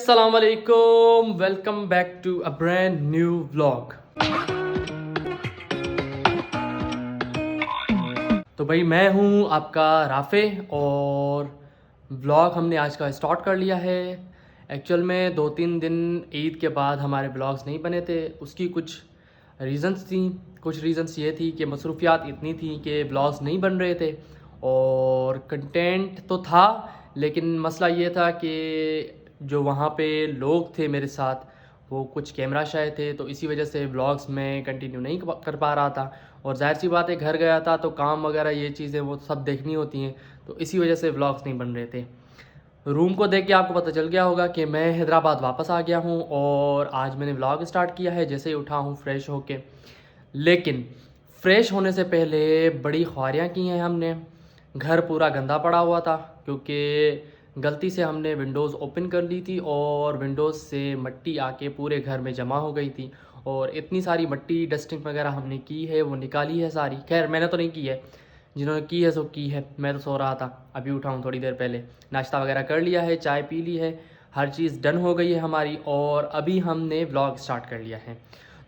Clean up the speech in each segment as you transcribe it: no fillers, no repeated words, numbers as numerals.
अस्सलाम वालेकुम, welcome back to a brand new vlog. तो भाई मैं हूँ आपका राफ़े और व्लॉग हमने आज का स्टार्ट कर लिया है। एक्चुअल में 2-3 दिन ईद के बाद हमारे व्लॉग्स नहीं बने थे, उसकी कुछ रीज़न्स थी। कुछ रीज़न्स ये थी कि मसरूफियात इतनी थी कि व्लॉग्स नहीं बन रहे थे और कंटेंट तो था, लेकिन मसला ये था कि जो वहाँ पे लोग थे मेरे साथ वो कुछ कैमरा शाय थे, तो इसी वजह से व्लॉग्स में कंटिन्यू नहीं कर पा रहा था। और जाहिर सी बात है, घर गया था तो काम वगैरह ये चीज़ें वो सब देखनी होती हैं, तो इसी वजह से व्लॉग्स नहीं बन रहे थे। रूम को देख के आपको पता चल गया होगा कि मैं हैदराबाद वापस आ गया हूँ और आज मैंने व्लॉग स्टार्ट किया है जैसे ही उठा हूँ फ्रेश होके। लेकिन फ्रेश होने से पहले बड़ी ख्वारियाँ की हैं हमने। घर पूरा गंदा पड़ा हुआ था क्योंकि गलती से हमने विंडोज़ ओपन कर ली थी और विंडोज़ से मट्टी आके पूरे घर में जमा हो गई थी और इतनी सारी मट्टी डस्टिंग वगैरह हमने की है, वो निकाली है सारी। खैर मैंने तो नहीं की है, जिन्होंने की है सो की है। मैं तो सो रहा था, अभी उठा हूँ थोड़ी देर पहले। नाश्ता वगैरह कर लिया है, चाय पी ली है, हर चीज़ डन हो गई है हमारी और अभी हमने व्लॉग स्टार्ट कर लिया है।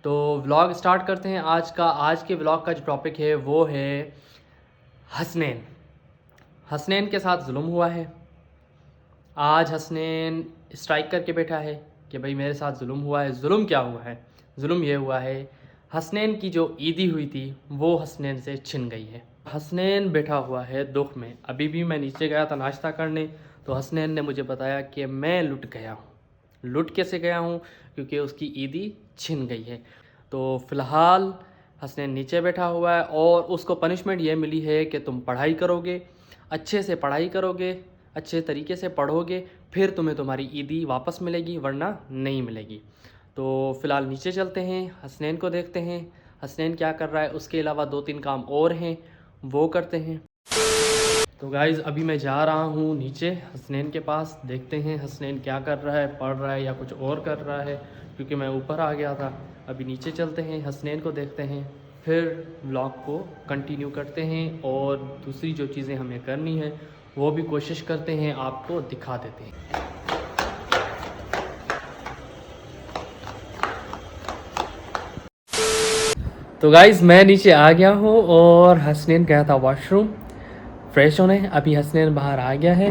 तो व्लॉग स्टार्ट करते हैं आज का। आज के व्लॉग का जो टॉपिक है वो है हसनैन। हसनैन के साथ जुल्म हुआ है। आज हसनैन स्ट्राइक करके बैठा है कि भाई मेरे साथ जुल्म हुआ है। जुल्म क्या हुआ है? जुल्म ये हुआ है, हसनैन की जो ईदी हुई थी वो हसनैन से छिन गई है। हसनैन बैठा हुआ है दुख में। अभी भी मैं नीचे गया था नाश्ता करने, तो हसनैन ने मुझे बताया कि मैं लुट गया हूँ। लुट कैसे गया हूँ? क्योंकि उसकी ईदी छिन गई है। तो फ़िलहाल हसनैन नीचे बैठा हुआ है और उसको पनिशमेंट ये मिली है कि तुम पढ़ाई करोगे, अच्छे से पढ़ाई करोगे, अच्छे तरीके से पढ़ोगे, फिर तुम्हें तुम्हारी ईदी वापस मिलेगी, वरना नहीं मिलेगी। तो फ़िलहाल नीचे चलते हैं, हसनैन को देखते हैं हसनैन क्या कर रहा है। उसके अलावा 2-3 काम और हैं, वो करते हैं। तो गाइज़ अभी मैं जा रहा हूँ नीचे हसनैन के पास, देखते हैं हसनैन क्या कर रहा है, पढ़ रहा है या कुछ और कर रहा है, क्योंकि मैं ऊपर आ गया था। अभी नीचे चलते हैं, हसनैन को देखते हैं, फिर व्लॉग को कंटिन्यू करते हैं और दूसरी जो चीज़ें हमें करनी है वो भी कोशिश करते हैं आपको दिखा देते हैं। तो गाइज़ मैं नीचे आ गया हूँ और हसनैन गया था वॉशरूम फ्रेश होने। अभी हसनैन बाहर आ गया है।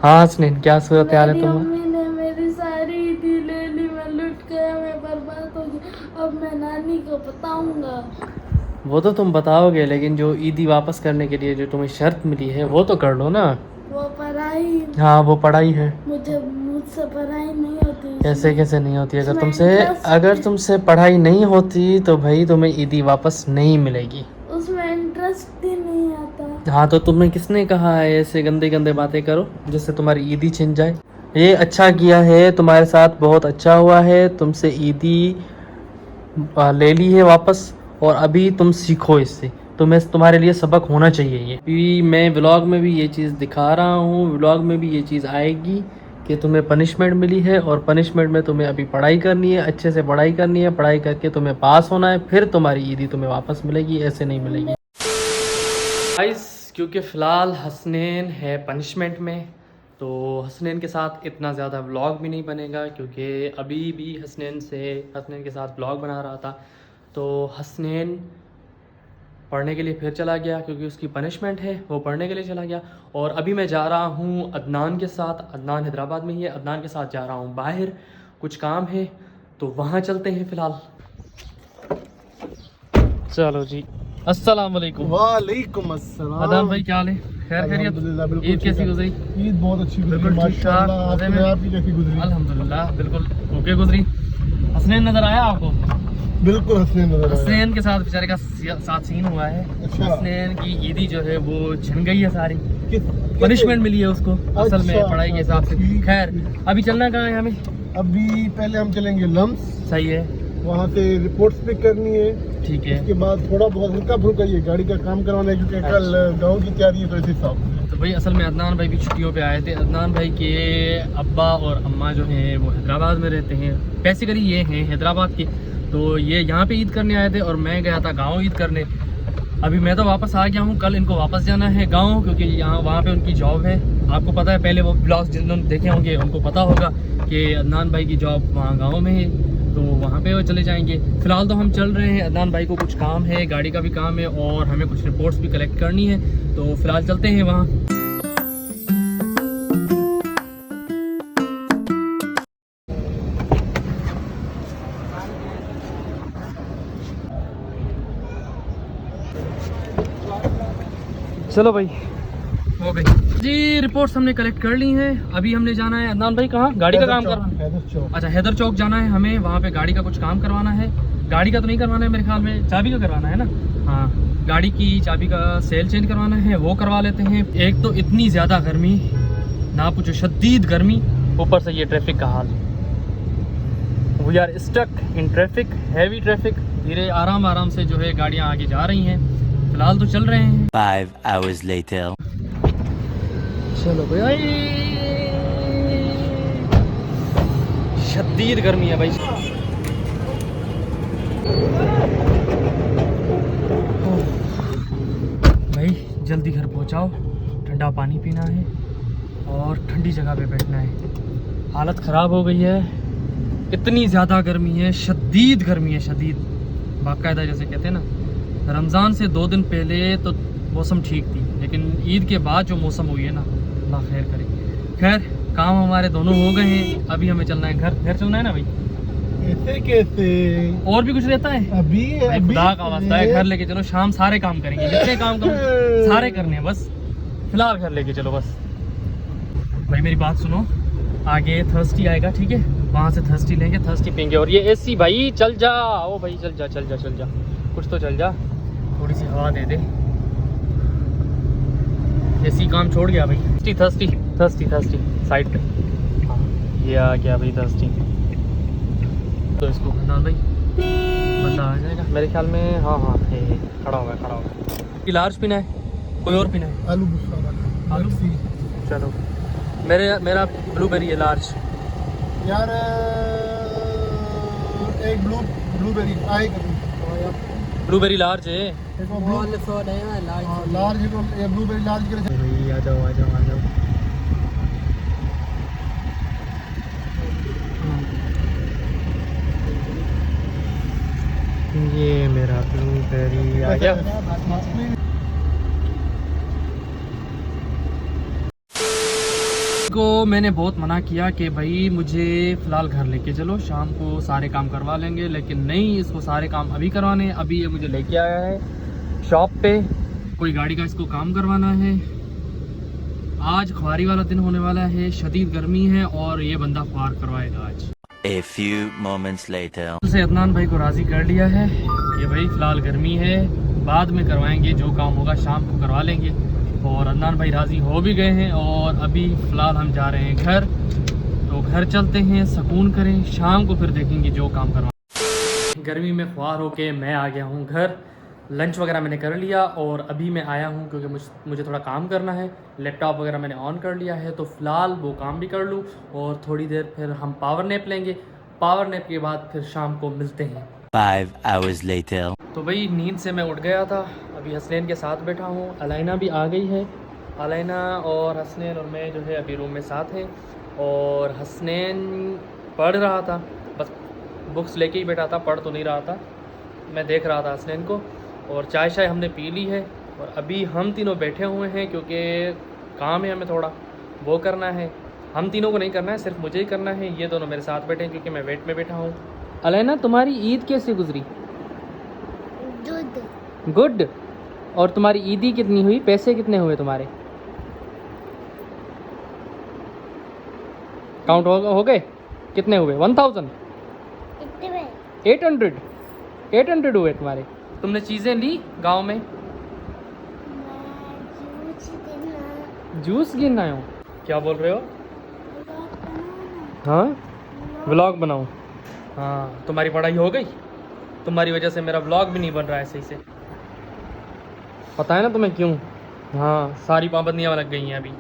हाँ हसनैन, क्या सूरत हाल है तुम्हारी? मम्मी ने मेरी सारी ईदी ले ली, मैं लुट गया, मैं बर्बाद हो गया। अब मैं नानी को बताऊंगा। वो तो तुम बताओगे, लेकिन जो ईदी वापस करने के लिए जो तुम्हें शर्त मिली है वो तो कर लो ना। वो पढ़ाई, हाँ वो पढ़ाई है। मुझसे पढ़ाई नहीं होती। कैसे कैसे नहीं होती? उसमें इंटरेस्ट अगर तुमसे पढ़ाई नहीं होती तो भाई तुम्हें ईदी वापस नहीं मिलेगी। उसमें इंटरेस्ट ही नहीं आता। हाँ तो तुम्हें किसने कहा है ऐसे गंदे गंदे बातें करो जिससे तुम्हारी ईदी छिन जाए? ये अच्छा किया है, तुम्हारे साथ बहुत अच्छा हुआ है। तुमसे ईदी ले ली है वापस और अभी तुम सीखो इससे। तुम्हारे लिए सबक होना चाहिए ये। अभी मैं व्लॉग में भी ये चीज़ दिखा रहा हूँ, व्लॉग में भी ये चीज़ आएगी कि तुम्हें पनिशमेंट मिली है और पनिशमेंट में तुम्हें अभी पढ़ाई करनी है, अच्छे से पढ़ाई करनी है। पढ़ाई करके तुम्हें पास होना है, फिर तुम्हारी ईदी तुम्हें वापस मिलेगी, ऐसे नहीं मिलेगी। गाइस क्योंकि फ़िलहाल हसनैन है पनिशमेंट में, तो हसनैन के साथ इतना ज़्यादा व्लॉग भी नहीं बनेगा, क्योंकि अभी भी हसनैन के साथ व्लॉग बना रहा था। तो हसनैन पढ़ने के लिए फिर चला गया क्योंकि उसकी पनिशमेंट है, वो पढ़ने के लिए चला गया। और अभी मैं जा रहा हूँ अदनान के साथ। अदनान हैदराबाद में ही है, अदनान के साथ जा रहा हूँ बाहर, कुछ काम है तो वहाँ चलते हैं फ़िलहाल। चलो जी, अस्सलाम वालेकुम। वालेकुम अस्सलाम। अदनान भाई क्या हाल है? खैर खैरियत? ईद कैसी गुजरी? ईद बहुत अच्छी गुजरी बिल्कुल ठीक ठाक। माशाल्लाह। आपकी कैसी गुजरी? अल्हम्दुलिल्लाह बिल्कुल ओके गुजरी। हसनैन नज़र आया आपको? बिल्कुल हसनैन नजर आया। हसनैन के साथ बेचारे का साथ सीन हुआ है। अच्छा। हसनैन की ईदी जो है वो छिन गई है सारी, किस- पनिशमेंट मिली है उसको असल में अच्छा, पढ़ाई के हिसाब से। ठीक। खैर अभी चलना कहाँ है हमें? अभी पहले हम चलेंगे लम्स, सही है, वहाँ से रिपोर्ट्स पिक करनी है। ठीक है। उसके बाद थोड़ा बहुत हल्का फुल्का ये गाड़ी का काम करवाना है, क्योंकि कल गाँव की तैयारी है, तो इस हिसाब से। तो भाई असल में अदनान भाई भी छुट्टियों पे आए थे। अदनान भाई के अब्बा और अम्मा जो हैं वो हैदराबाद में रहते हैं, बेसिकली ये हैं हैदराबाद के। तो ये यहाँ पे ईद करने आए थे और मैं गया था गाँव ईद करने। अभी मैं तो वापस आ गया हूँ, कल इनको वापस जाना है गाँव, क्योंकि यहाँ वहाँ पे उनकी जॉब है। आपको पता है, पहले वो ब्लॉग्स जिन्होंने देखे होंगे उनको पता होगा कि अदनान भाई की जॉब वहाँ गांव में है, तो वहाँ पे वो चले जाएंगे। फ़िलहाल तो हम चल रहे हैं, अदनान भाई को कुछ काम है, गाड़ी का भी काम है और हमें कुछ रिपोर्ट्स भी कलेक्ट करनी है, तो फ़िलहाल चलते हैं वहाँ। चलो भाई, हो गई जी, रिपोर्ट्स हमने कलेक्ट कर ली हैं। अभी हमने जाना है, अदनान भाई कहाँ गाड़ी का काम करवाना? अच्छा, हैदर चौक जाना है हमें, वहाँ पे गाड़ी का कुछ काम करवाना है। गाड़ी का तो नहीं करवाना है मेरे ख्याल में, चाबी का करवाना है ना। हाँ, गाड़ी की चाबी का सेल चेंज करवाना है, वो करवा लेते हैं। एक तो इतनी ज़्यादा गर्मी, ना पूछो, शदीद गर्मी, ऊपर से ये ट्रैफिक का हाल। We are stuck in traffic, heavy traffic. धीरे आराम आराम से जो है गाड़ियाँ आगे जा रही हैं। फिलहाल तो चल रहे हैं। 5 hours later. चलो भाई, शदीद गर्मी है भाई। भाई जल्दी घर पहुंचाओ, ठंडा पानी पीना है और ठंडी जगह पे बैठना है। हालत ख़राब हो गई है, इतनी ज़्यादा गर्मी है, शदीद गर्मी है, शदीद। बाकायदा जैसे कहते हैं ना, रमज़ान से 2 दिन पहले तो मौसम ठीक थी, लेकिन ईद के बाद जो मौसम हुई है ना, अल्लाह खैर करे। खैर, काम हमारे दोनों हो गए हैं, अभी हमें चलना है घर। घर चलना है ना भाई? कैसे कैसे और भी कुछ रहता है अभी भाई, खुदा का वास्ता है, घर लेके चलो। शाम सारे काम करेंगे, जितने काम करो सारे करने हैं, बस फिलहाल घर लेके चलो बस। भाई मेरी बात सुनो, आगे थर्स्टी आएगा, ठीक है? वहाँ से थर्स्टी लेंगे, थर्स्टी पियेंगे। और ये एसी भाई चल जा, ओ भाई चल जा, चल जा, चल जा, कुछ तो चल जा, थोड़ी सी हवा दे दे। एसी काम छोड़ गया भाई। Thirsty thirsty thirsty thirsty side पे, हाँ ये आ गया भाई थर्स्टी। तो इसको अदनान भाई बंदा आ जाएगा मेरे ख्याल में। हाँ हाँ, है, खड़ा होगा, खड़ा होगा। लार्ज पीना है, कोई और पीना है? आलू बुखारा, आलू? चलो, मेरा ब्लूबेरी है लार्ज। यार एक ब्लूबेरी आएगा। ब्लूबेरी लार्ज है। लार्ज है तो ये ब्लूबेरी लार्ज के लिए। भाई आ जाओ, आ जाओ, आ जाओ। ये मेरा ब्लूबेरी आ गया। को मैंने बहुत मना किया कि भाई मुझे फ़िलहाल घर लेके चलो, शाम को सारे काम करवा लेंगे, लेकिन नहीं, इसको सारे काम अभी करवाने। अभी ये मुझे लेके आया है शॉप पे, कोई गाड़ी का इसको काम करवाना है। आज ख्वारी वाला दिन होने वाला है, शदीद गर्मी है और ये बंदा ख्वार करवाएगा आज। A few moments later. से अदनान भाई को राज़ी कर लिया है कि भाई फ़िलहाल गर्मी है, बाद में करवाएंगे, जो काम होगा शाम को करवा लेंगे। और अदनान भाई राज़ी हो भी गए हैं और अभी फ़िलहाल हम जा रहे हैं घर। तो घर चलते हैं, सुकून करें, शाम को फिर देखेंगे जो काम करवा। गर्मी में ख्वार होके मैं आ गया हूँ घर। लंच वगैरह मैंने कर लिया और अभी मैं आया हूँ क्योंकि मुझे थोड़ा काम करना है। लैपटॉप वगैरह मैंने ऑन कर लिया है, तो फ़िलहाल वो काम भी कर लूँ और थोड़ी देर फिर हम पावर नैप लेंगे। पावर नैप के बाद फिर शाम को मिलते हैं। 5 hours later. तो भाई नींद से मैं उठ गया था, अभी हसनैन के साथ बैठा हूँ। अलाइना भी आ गई है, अलाइना और हसनैन और मैं जो है अभी रूम में साथ हैं। और हसनैन पढ़ रहा था, बस बुक्स लेके ही बैठा था, पढ़ तो नहीं रहा था। मैं देख रहा था हसनैन को। और चाय शाय हमने पी ली है और अभी हम तीनों बैठे हुए हैं क्योंकि काम है हमें थोड़ा, वो करना है। हम तीनों को नहीं करना है, सिर्फ मुझे ही करना है। ये दोनों मेरे साथ बैठे हैं क्योंकि मैं वेट में बैठा हूँ। अलाइना, तुम्हारी ईद कैसे गुजरी? गुड। और तुम्हारी ईदी कितनी हुई, पैसे कितने हुए तुम्हारे? काउंट हो गए? कितने हुए? 1000? 800 हुए तुम्हारे। तुमने चीज़ें ली गांव में? जूस गिनना हो? क्या बोल रहे हो? हाँ, व्लॉग बनाऊँ? हाँ, तुम्हारी पढ़ाई हो गई? तुम्हारी वजह से मेरा व्लॉग भी नहीं बन रहा है सही से, पता है ना तुम्हें क्यों? हाँ, सारी पाबंदियाँ लग गई हैं अभी।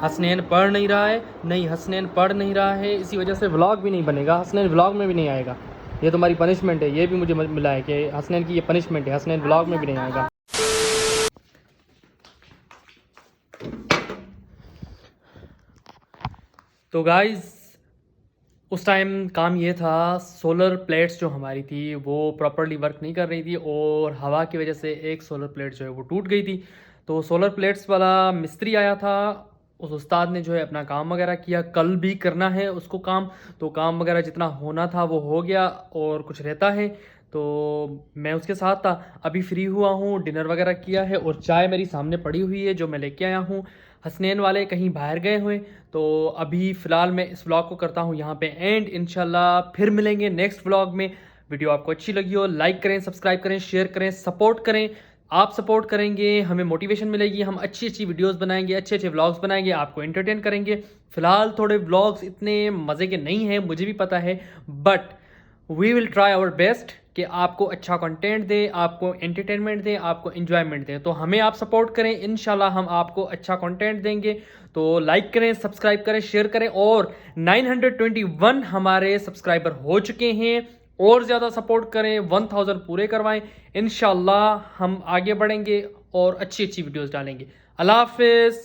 हसनैन पढ़ नहीं रहा है, नहीं हसनैन पढ़ नहीं रहा है, इसी वजह से व्लॉग भी नहीं बनेगा, हसनैन व्लॉग में भी नहीं आएगा। ये तुम्हारी पनिशमेंट है, ये भी मुझे मिला है कि हसनैन की ये पनिशमेंट है, हसनैन व्लॉग में भी नहीं आएगा। तो गाइस, उस टाइम काम ये था, सोलर प्लेट्स जो हमारी थी वो प्रॉपरली वर्क नहीं कर रही थी और हवा की वजह से एक सोलर प्लेट जो है वो टूट गई थी। तो सोलर प्लेट्स वाला मिस्त्री आया था, उस उस्ताद ने जो है अपना काम वगैरह किया। कल भी करना है उसको काम, तो काम वगैरह जितना होना था वो हो गया और कुछ रहता है तो मैं उसके साथ था। अभी फ्री हुआ हूँ, डिनर वगैरह किया है और चाय मेरी सामने पड़ी हुई है जो मैं लेके आया हूँ। हसनैन वाले कहीं बाहर गए हुए, तो अभी फ़िलहाल मैं इस व्लॉग को करता हूँ यहाँ पे एंड। इंशाल्लाह फिर मिलेंगे नेक्स्ट व्लॉग में। वीडियो आपको अच्छी लगी हो लाइक करें, सब्सक्राइब करें, शेयर करें, सपोर्ट करें। आप सपोर्ट करेंगे हमें मोटिवेशन मिलेगी, हम अच्छी अच्छी वीडियोस बनाएंगे, अच्छे अच्छे व्लॉग्स बनाएंगे, आपको एंटरटेन करेंगे। फ़िलहाल थोड़े व्लॉग्स इतने मज़े के नहीं हैं, मुझे भी पता है, but we will try our best कि आपको अच्छा कंटेंट दें, आपको एंटरटेनमेंट दें, आपको एंजॉयमेंट दें। तो हमें आप सपोर्ट करें, इंशाल्लाह हम आपको अच्छा कंटेंट देंगे। तो लाइक करें, सब्सक्राइब करें, शेयर करें। और 921 हमारे सब्सक्राइबर हो चुके हैं, और ज़्यादा सपोर्ट करें, 1000 पूरे करवाएं। इंशाल्लाह हम आगे बढ़ेंगे और अच्छी अच्छी वीडियोज़ डालेंगे। अल्लाह हाफिज़।